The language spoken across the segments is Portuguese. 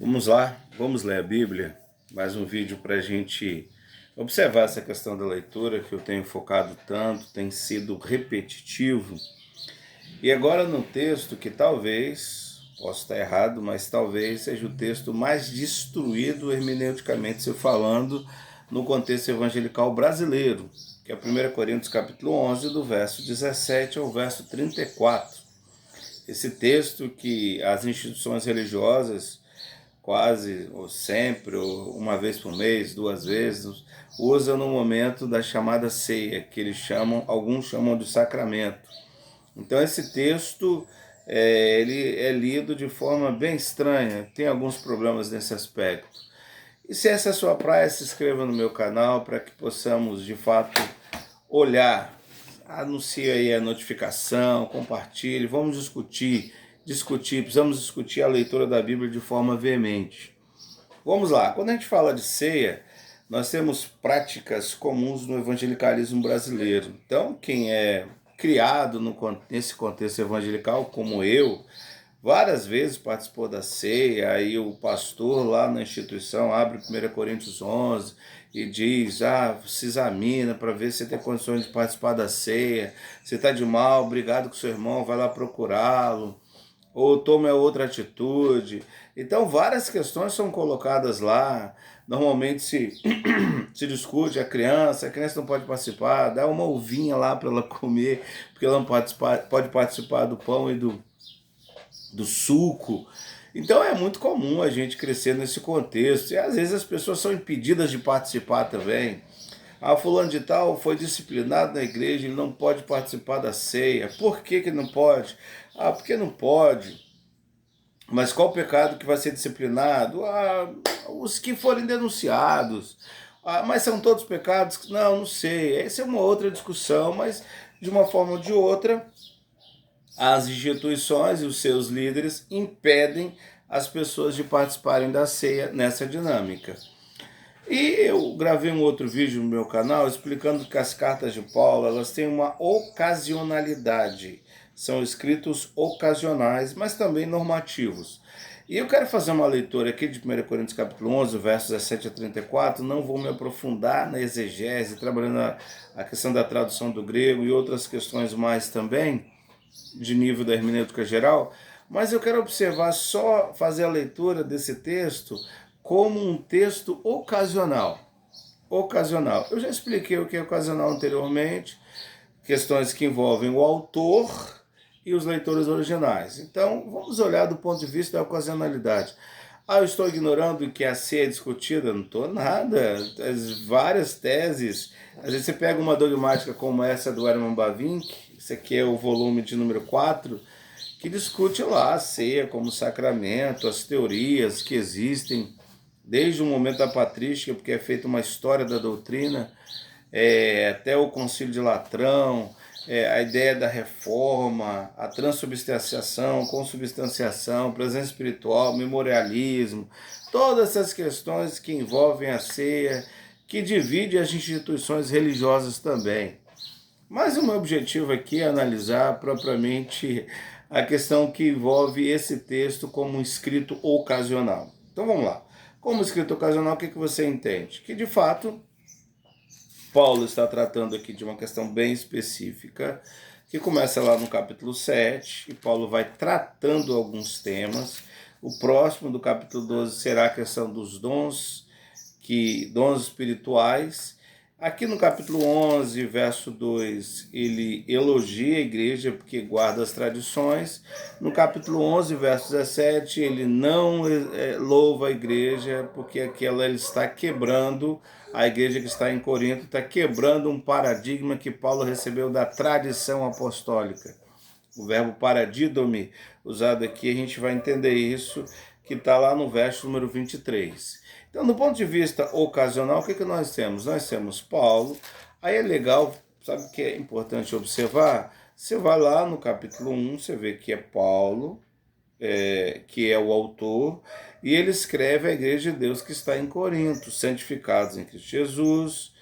Vamos lá, vamos ler a Bíblia. Mais um vídeo para a gente observar essa questão da leitura que eu tenho focado tanto, tem sido repetitivo. E agora no texto que talvez, posso estar errado, mas talvez seja o texto mais destruído hermeneuticamente se falando no contexto evangelical brasileiro, que é 1 Coríntios capítulo 11, do verso 17 ao verso 34. Esse texto que as instituições religiosas quase, ou sempre, ou uma vez por mês, duas vezes, usa no momento da chamada ceia, que eles chamam, alguns chamam de sacramento. Então esse texto ele é lido de forma bem estranha, tem alguns problemas nesse aspecto. E se essa é a sua praia, se inscreva no meu canal para que possamos de fato olhar, anuncie aí a notificação, compartilhe, vamos discutir, precisamos discutir a leitura da Bíblia de forma veemente. Vamos lá, quando a gente fala de ceia, nós temos práticas comuns no evangelicalismo brasileiro. Então, quem é criado nesse contexto evangelical, como eu, várias vezes participou da ceia, aí o pastor lá na instituição abre 1 Coríntios 11 e diz, se examina para ver se tem condições de participar da ceia, se está de mal, obrigado com seu irmão, vai lá procurá-lo, ou tome outra atitude. Então várias questões são colocadas lá, normalmente se discute a criança não pode participar, dá uma uvinha lá para ela comer, porque ela não pode participar do pão e do suco. Então é muito comum a gente crescer nesse contexto. E às vezes as pessoas são impedidas de participar também. Fulano de tal foi disciplinado na igreja, ele não pode participar da ceia. Por que não pode? Porque não pode. Mas qual o pecado que vai ser disciplinado? Os que forem denunciados. Mas são todos pecados? Não, não sei. Essa é uma outra discussão, mas de uma forma ou de outra, as instituições e os seus líderes impedem as pessoas de participarem da ceia nessa dinâmica. E eu gravei um outro vídeo no meu canal explicando que as cartas de Paulo elas têm uma ocasionalidade. São escritos ocasionais, mas também normativos. E eu quero fazer uma leitura aqui de 1 Coríntios capítulo 11, versos 17 a 34. Não vou me aprofundar na exegese, trabalhando a questão da tradução do grego e outras questões mais também, de nível da hermenêutica geral, mas eu quero observar só fazer a leitura desse texto como um texto ocasional. Ocasional. Eu já expliquei o que é ocasional anteriormente, questões que envolvem o autor e os leitores originais. Então, vamos olhar do ponto de vista da ocasionalidade. Eu estou ignorando que a ceia é discutida? Não estou nada. As várias teses. Às vezes você pega uma dogmática como essa do Herman Bavinck, esse aqui é o volume de número 4, que discute lá a ceia como sacramento, as teorias que existem desde o momento da patrística, porque é feita uma história da doutrina, até o Concílio de Latrão, a ideia da reforma, a transubstanciação, consubstanciação, presença espiritual, memorialismo, todas essas questões que envolvem a ceia, que divide as instituições religiosas também. Mas o meu objetivo aqui é analisar propriamente a questão que envolve esse texto como um escrito ocasional. Então vamos lá. Como escrito ocasional, o que você entende? Que de fato Paulo está tratando aqui de uma questão bem específica, que começa lá no capítulo 7, e Paulo vai tratando alguns temas. O próximo do capítulo 12 será a questão dos dons, dons espirituais. Aqui no capítulo 11, verso 2, ele elogia a igreja porque guarda as tradições. No capítulo 11, verso 17, ele não louva a igreja porque aquela ele está quebrando, a igreja que está em Corinto está quebrando um paradigma que Paulo recebeu da tradição apostólica. O verbo paradidome, usado aqui, a gente vai entender isso, que está lá no verso número 23. Então, do ponto de vista ocasional, o que nós temos? Nós temos Paulo, aí é legal, sabe o que é importante observar? Você vai lá no capítulo 1, você vê que é Paulo, que é o autor, e ele escreve à igreja de Deus que está em Corinto, santificados em Cristo Jesus,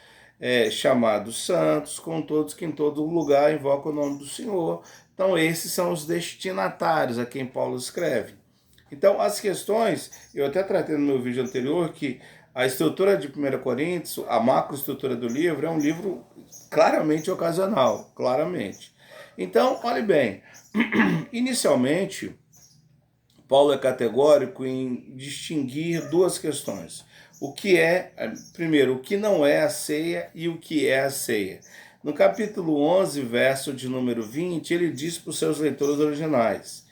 chamados santos, com todos que em todo lugar invocam o nome do Senhor. Então esses são os destinatários a quem Paulo escreve. Então, as questões, eu até tratei no meu vídeo anterior que a estrutura de 1 Coríntios, a macroestrutura do livro, é um livro claramente ocasional, claramente. Então, olhe bem, inicialmente, Paulo é categórico em distinguir duas questões. O que é, primeiro, o que não é a ceia e o que é a ceia. No capítulo 11, verso de número 20, ele diz para os seus leitores originais: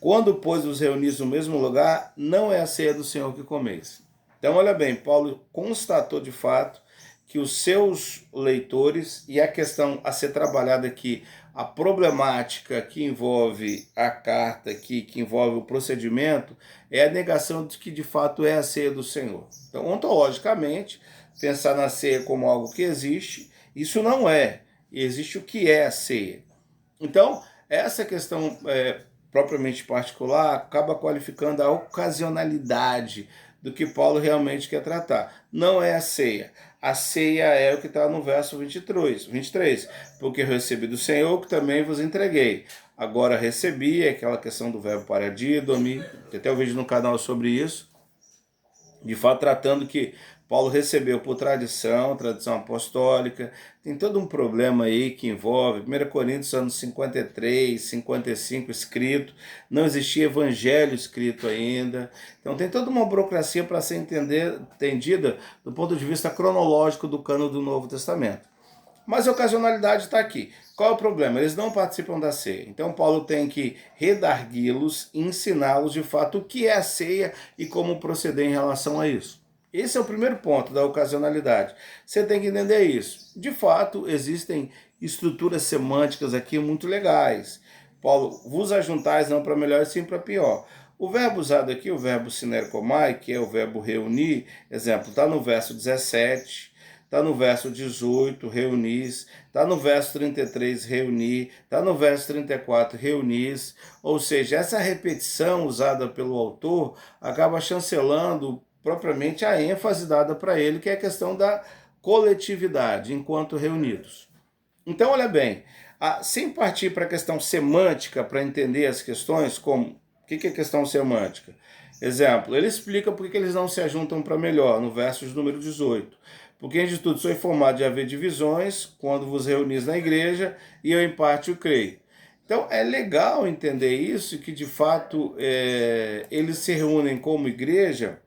quando, pois, os reunis no mesmo lugar, não é a ceia do Senhor que comeis. Então, olha bem, Paulo constatou de fato que os seus leitores, e a questão a ser trabalhada aqui, a problemática que envolve a carta aqui, que envolve o procedimento, é a negação de que de fato é a ceia do Senhor. Então, ontologicamente, pensar na ceia como algo que existe, isso não é. Existe o que é a ceia. Então, essa questão propriamente particular acaba qualificando a ocasionalidade do que Paulo realmente quer tratar. Não é a ceia. A ceia é o que está no verso 23. Porque eu recebi do Senhor que também vos entreguei. Agora recebi, é aquela questão do verbo paradidomi, tem até o vídeo no canal sobre isso, de fato tratando que Paulo recebeu por tradição apostólica, tem todo um problema aí que envolve 1 Coríntios anos 53, 55 escrito, não existia evangelho escrito ainda, então tem toda uma burocracia para ser entendida do ponto de vista cronológico do cânon do Novo Testamento. Mas a ocasionalidade está aqui. Qual é o problema? Eles não participam da ceia. Então Paulo tem que redargui-los e ensiná-los de fato o que é a ceia e como proceder em relação a isso. Esse é o primeiro ponto da ocasionalidade. Você tem que entender isso. De fato, existem estruturas semânticas aqui muito legais. Paulo, vos ajuntais não para melhor e sim para pior. O verbo usado aqui, o verbo sinerkomai, que é o verbo reunir, exemplo, está no verso 17, está no verso 18, reunis, está no verso 33, reunir, está no verso 34, reunis, ou seja, essa repetição usada pelo autor acaba chancelando propriamente a ênfase dada para ele, que é a questão da coletividade enquanto reunidos. Então, olha bem, sem partir para a questão semântica, para entender as questões, como o que é questão semântica? Exemplo, ele explica por que eles não se ajuntam para melhor, no verso de número 18. Porque em de tudo sou informado de haver divisões, quando vos reunis na igreja, e eu em parte o creio. Então é legal entender isso, que de fato eles se reúnem como igreja,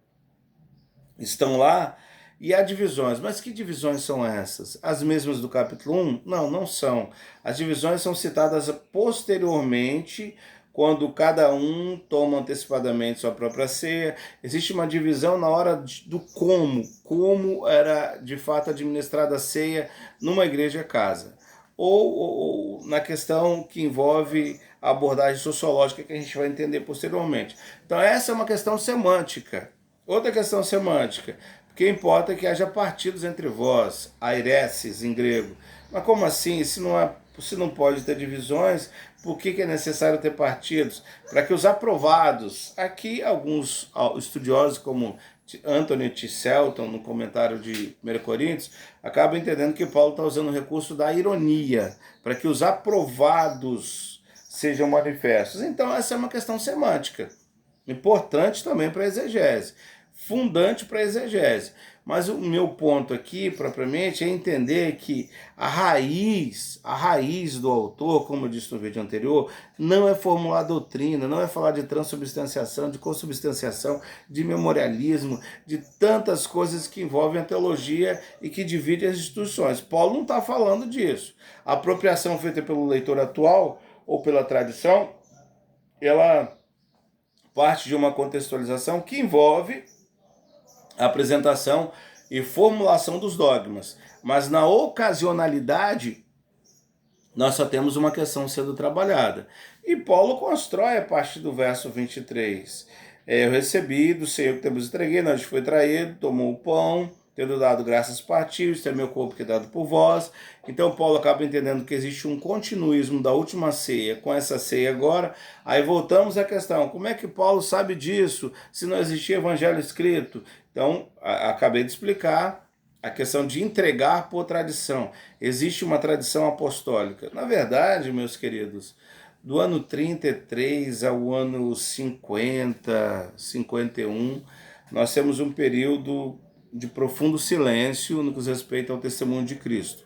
estão lá, e há divisões. Mas que divisões são essas? As mesmas do capítulo 1? Não, não são. As divisões são citadas posteriormente, quando cada um toma antecipadamente sua própria ceia. Existe uma divisão na hora do como era de fato administrada a ceia numa igreja casa. Ou na questão que envolve a abordagem sociológica, que a gente vai entender posteriormente. Então essa é uma questão semântica. Outra questão semântica, porque importa que haja partidos entre vós, aireses em grego. Mas como assim? Se não pode ter divisões, por que é necessário ter partidos? Para que os aprovados, aqui alguns estudiosos como Anthony T. Selton, no comentário de 1 Coríntios, acabam entendendo que Paulo está usando o recurso da ironia, para que os aprovados sejam manifestos. Então essa é uma questão semântica, importante também para a exegese, fundante para a exegese. Mas o meu ponto aqui, propriamente, é entender que a raiz do autor, como eu disse no vídeo anterior, não é formular doutrina, não é falar de transubstanciação, de consubstanciação, de memorialismo, de tantas coisas que envolvem a teologia e que dividem as instituições. Paulo não está falando disso. A apropriação feita pelo leitor atual ou pela tradição, ela parte de uma contextualização que envolve a apresentação e formulação dos dogmas. Mas na ocasionalidade, nós só temos uma questão sendo trabalhada. E Paulo constrói a partir do verso 23. Eu recebi do Senhor que temos entreguei, nós foi traído, tomou o pão, tendo dado graças partiu, este é meu corpo que é dado por vós. Então Paulo acaba entendendo que existe um continuismo da última ceia com essa ceia agora. Aí voltamos à questão, como é que Paulo sabe disso, se não existia evangelho escrito? Então, acabei de explicar a questão de entregar por tradição. Existe uma tradição apostólica. Na verdade, meus queridos, do ano 33 ao ano 50, 51, nós temos um período de profundo silêncio no que diz respeito ao testemunho de Cristo.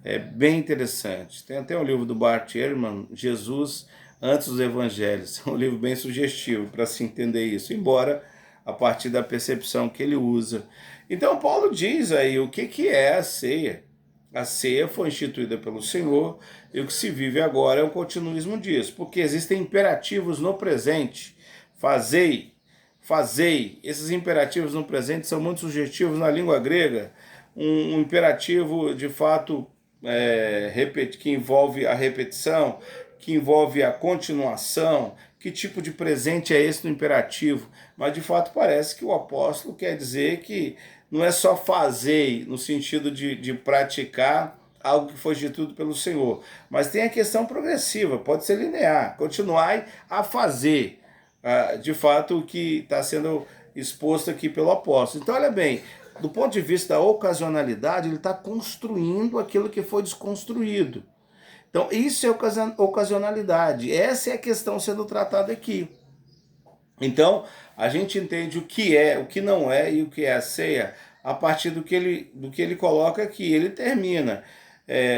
É bem interessante. Tem até um livro do Bart Ehrman, Jesus antes dos Evangelhos. É um livro bem sugestivo para se entender isso, embora a partir da percepção que ele usa. Então Paulo diz aí o que é a ceia. A ceia foi instituída pelo Senhor e o que se vive agora é o continuismo disso, porque existem imperativos no presente. Fazei, fazei. Esses imperativos no presente são muito sugestivos na língua grega. Um imperativo, de fato, que envolve a repetição, que envolve a continuação. Que tipo de presente é esse no imperativo? Mas de fato parece que o apóstolo quer dizer que não é só fazer no sentido de praticar algo que foi dito pelo Senhor, mas tem a questão progressiva, pode ser linear, continuai a fazer de fato o que está sendo exposto aqui pelo apóstolo. Então olha bem, do ponto de vista da ocasionalidade, ele está construindo aquilo que foi desconstruído. Então, isso é ocasionalidade. Essa é a questão sendo tratada aqui. Então, a gente entende o que é, o que não é e o que é a ceia a partir do que ele coloca aqui. Ele termina.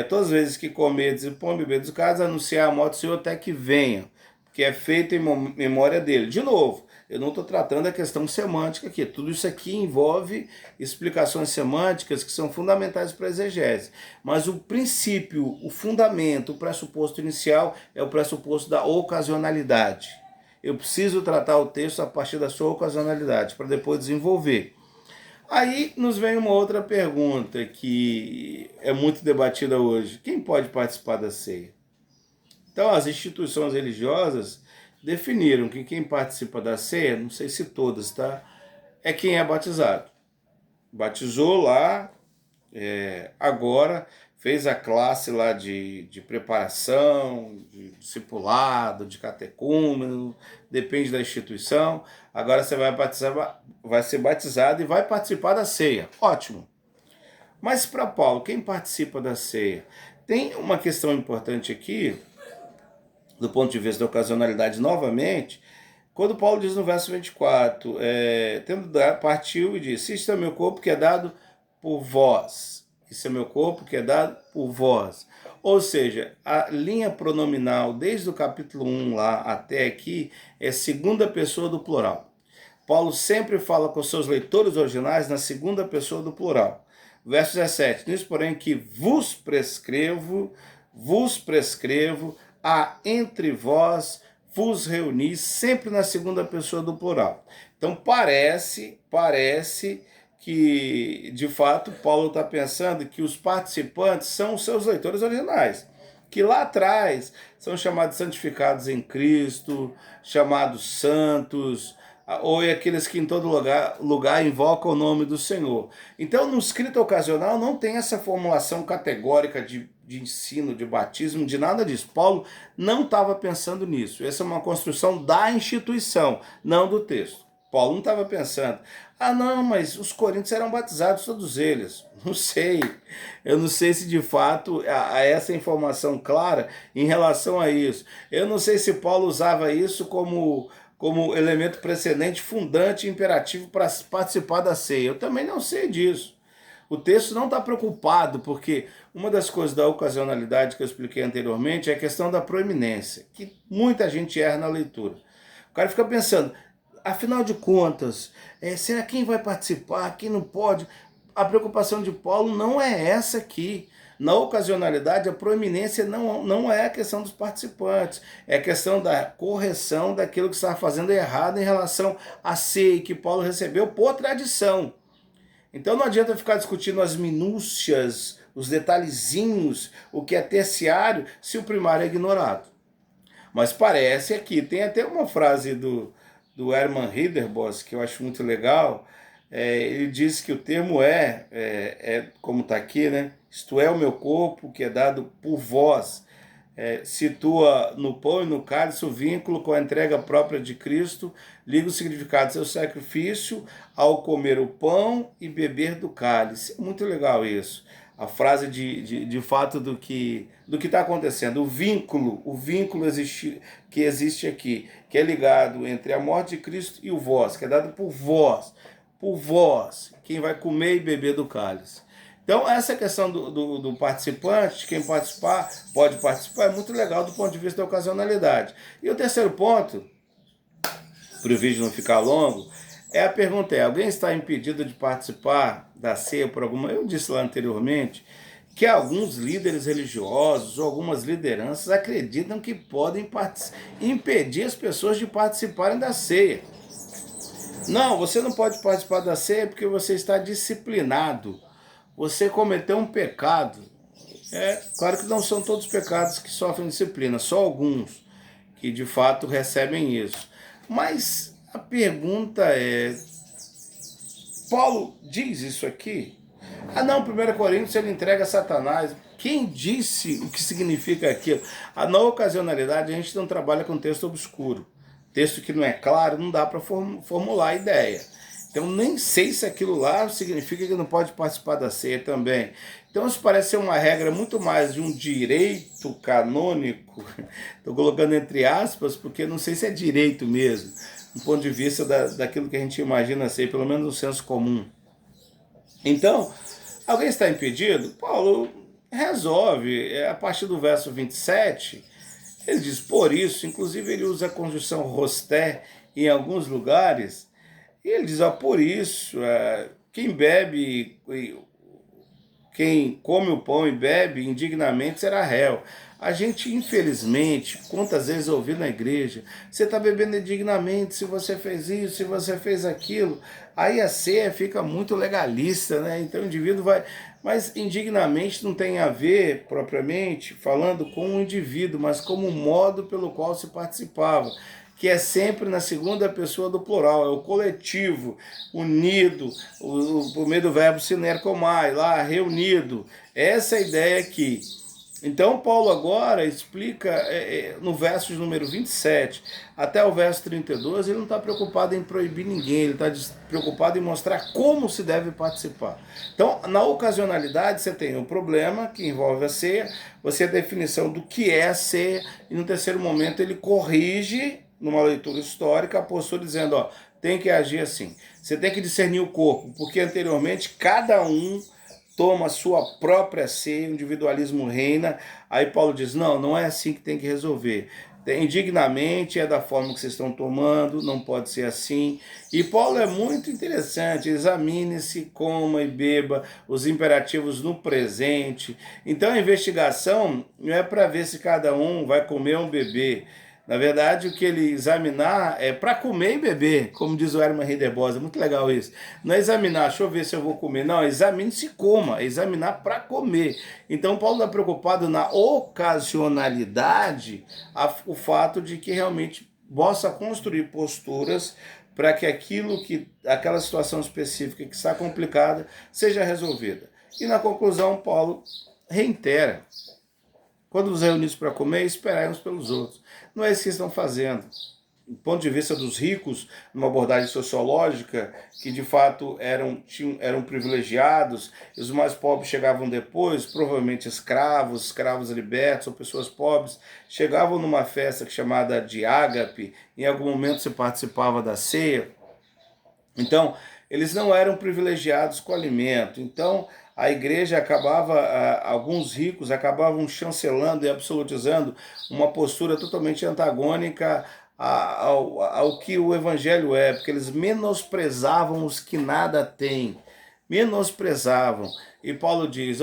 Todas as vezes que comerdes e pão beber dos casos, anunciar a morte do Senhor até que venha, que é feito em memória dele. De novo, eu não estou tratando a questão semântica aqui. Tudo isso aqui envolve explicações semânticas que são fundamentais para a exegese. Mas o princípio, o fundamento, o pressuposto inicial é o pressuposto da ocasionalidade. Eu preciso tratar o texto a partir da sua ocasionalidade, para depois desenvolver. Aí nos vem uma outra pergunta que é muito debatida hoje. Quem pode participar da ceia? Então, as instituições religiosas definiram que quem participa da ceia, não sei se todas, tá? É quem é batizado. Batizou lá, agora fez a classe lá de preparação, de discipulado, de catecúmeno, depende da instituição. Agora você vai ser batizado e vai participar da ceia. Ótimo. Mas para Paulo, quem participa da ceia? Tem uma questão importante aqui, do ponto de vista da ocasionalidade, novamente, quando Paulo diz no verso 24, partiu e disse, isto é meu corpo que é dado por vós. Isso é meu corpo que é dado por vós. Ou seja, a linha pronominal, desde o capítulo 1 lá até aqui, é segunda pessoa do plural. Paulo sempre fala com seus leitores originais na segunda pessoa do plural. Verso 17, nisso porém que vos prescrevo, a entre vós vos reunis, sempre na segunda pessoa do plural. Então parece que, de fato, Paulo está pensando que os participantes são os seus leitores originais, que lá atrás são chamados santificados em Cristo, chamados santos, ou aqueles que em todo lugar invocam o nome do Senhor. Então, no escrito ocasional não tem essa formulação categórica de ensino, de batismo, de nada disso. Paulo não estava pensando nisso. Essa é uma construção da instituição, não do texto. Paulo não estava pensando, não, mas os coríntios eram batizados todos eles. Não sei. Eu não sei se de fato há essa informação clara em relação a isso. Eu não sei se Paulo usava isso como elemento precedente, fundante e imperativo para participar da ceia. Eu também não sei disso. O texto não está preocupado, porque uma das coisas da ocasionalidade que eu expliquei anteriormente é a questão da proeminência, que muita gente erra na leitura. O cara fica pensando, afinal de contas, será quem vai participar, quem não pode? A preocupação de Paulo não é essa aqui. Na ocasionalidade, a proeminência não é a questão dos participantes, é a questão da correção daquilo que está fazendo errado em relação à ceia que Paulo recebeu por tradição. Então não adianta ficar discutindo as minúcias, os detalhezinhos, o que é terciário, se o primário é ignorado. Mas parece aqui, tem até uma frase do Hermann Ridderbos, que eu acho muito legal. Ele diz que o termo como está aqui, né? Isto é o meu corpo que é dado por vós. Situa no pão e no cálice o vínculo com a entrega própria de Cristo, liga o significado do seu sacrifício ao comer o pão e beber do cálice. É muito legal isso. a frase de fato do que está acontecendo. O vínculo que existe aqui, que é ligado entre a morte de Cristo e o vós, que é dado por vós, quem vai comer e beber do cálice. Então, essa questão do participante, quem participar, pode participar, é muito legal do ponto de vista da ocasionalidade. E o terceiro ponto, para o vídeo não ficar longo, a pergunta é: alguém está impedido de participar da ceia por alguma... Eu disse lá anteriormente que alguns líderes religiosos ou algumas lideranças acreditam que podem impedir as pessoas de participarem da ceia. Não, você não pode participar da ceia porque você está disciplinado. Você cometeu um pecado. É claro que não são todos os pecados que sofrem disciplina, só alguns que de fato recebem isso. Mas a pergunta é: Paulo diz isso aqui? Ah não, 1 Coríntios ele entrega a Satanás. Quem disse o que significa aquilo? Na ocasionalidade a gente não trabalha com texto obscuro. Texto que não é claro, não dá para formular a ideia. Então nem sei se aquilo lá significa que não pode participar da ceia também. Então isso parece ser uma regra muito mais de um direito canônico, estou colocando entre aspas, porque não sei se é direito mesmo, do ponto de vista daquilo que a gente imagina ser, pelo menos no senso comum. Então, alguém está impedido? Paulo resolve, a partir do verso 27, ele diz, por isso, inclusive ele usa a conjunção rosté em alguns lugares, e ele diz, por isso, quem bebe, quem come o pão e bebe indignamente será réu. A gente, infelizmente, quantas vezes ouvi na igreja, você está bebendo indignamente se você fez isso, se você fez aquilo. Aí a ceia fica muito legalista, né? Então o indivíduo vai... Mas indignamente não tem a ver, propriamente, falando com o indivíduo, mas como o modo pelo qual se participava, que é sempre na segunda pessoa do plural, é o coletivo, unido, por meio do verbo sinercomai, lá, reunido. Essa é a ideia aqui. Então Paulo agora explica no verso de número 27 até o verso 32, ele não está preocupado em proibir ninguém, ele está preocupado em mostrar como se deve participar. Então, na ocasionalidade, você tem um problema que envolve a ceia, você tem a definição do que é a ceia, e no terceiro momento ele corrige, numa leitura histórica, a postura dizendo, tem que agir assim. Você tem que discernir o corpo, porque anteriormente cada um toma a sua própria ceia, o individualismo reina. Aí Paulo diz, não é assim que tem que resolver. Indignamente é da forma que vocês estão tomando, não pode ser assim. E Paulo é muito interessante, examine-se, coma e beba, os imperativos no presente. Então a investigação não é para ver se cada um vai comer ou beber. Na verdade, o que ele examinar é para comer e beber, como diz o Herman Ridderbosa, muito legal isso. Não é examinar, deixa eu ver se eu vou comer, não, examine se coma, é examinar para comer. Então Paulo está preocupado na ocasionalidade, o fato de que realmente possa construir posturas para que aquela situação específica que está complicada seja resolvida. E na conclusão, Paulo reitera: quando vos reunís para comer, esperai uns pelos outros. Não é isso que estão fazendo. Do ponto de vista dos ricos, numa abordagem sociológica, que de fato eram privilegiados, e os mais pobres chegavam depois, provavelmente escravos libertos ou pessoas pobres, chegavam numa festa chamada de ágape, em algum momento você participava da ceia. Então, eles não eram privilegiados com alimento. Então, a igreja alguns ricos acabavam chancelando e absolutizando uma postura totalmente antagônica ao que o evangelho é, porque eles menosprezavam os que nada têm, menosprezavam. E Paulo diz,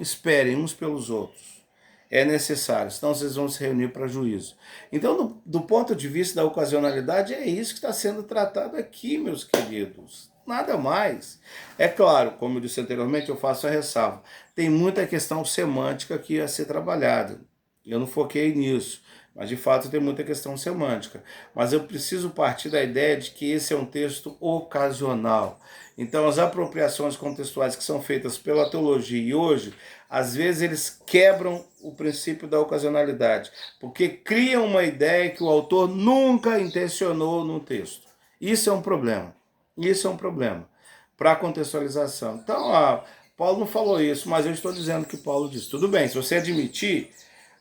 esperem uns pelos outros. É necessário, senão vocês vão se reunir para juízo. Então, do ponto de vista da ocasionalidade, é isso que está sendo tratado aqui, meus queridos. Nada mais. É claro, como eu disse anteriormente, eu faço a ressalva. Tem muita questão semântica aqui a ser trabalhada. Eu não foquei nisso, mas de fato tem muita questão semântica. Mas eu preciso partir da ideia de que esse é um texto ocasional. Então as apropriações contextuais que são feitas pela teologia e hoje, às vezes eles quebram o princípio da ocasionalidade, porque criam uma ideia que o autor nunca intencionou no texto. Isso é um problema. Isso é um problema para a contextualização. Então, Paulo não falou isso, mas eu estou dizendo que Paulo disse. Tudo bem, se você admitir,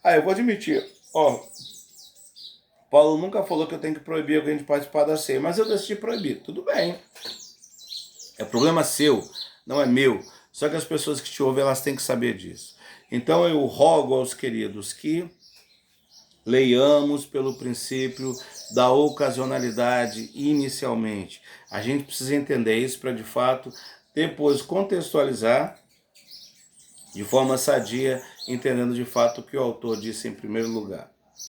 eu vou admitir. Ó, Paulo nunca falou que eu tenho que proibir alguém de participar da ceia, mas eu decidi proibir. Tudo bem. É problema seu, não é meu. Só que as pessoas que te ouvem, elas têm que saber disso. Então eu rogo aos queridos que leiamos pelo princípio da ocasionalidade inicialmente. A gente precisa entender isso para, de fato, depois contextualizar de forma sadia, entendendo de fato o que o autor disse em primeiro lugar.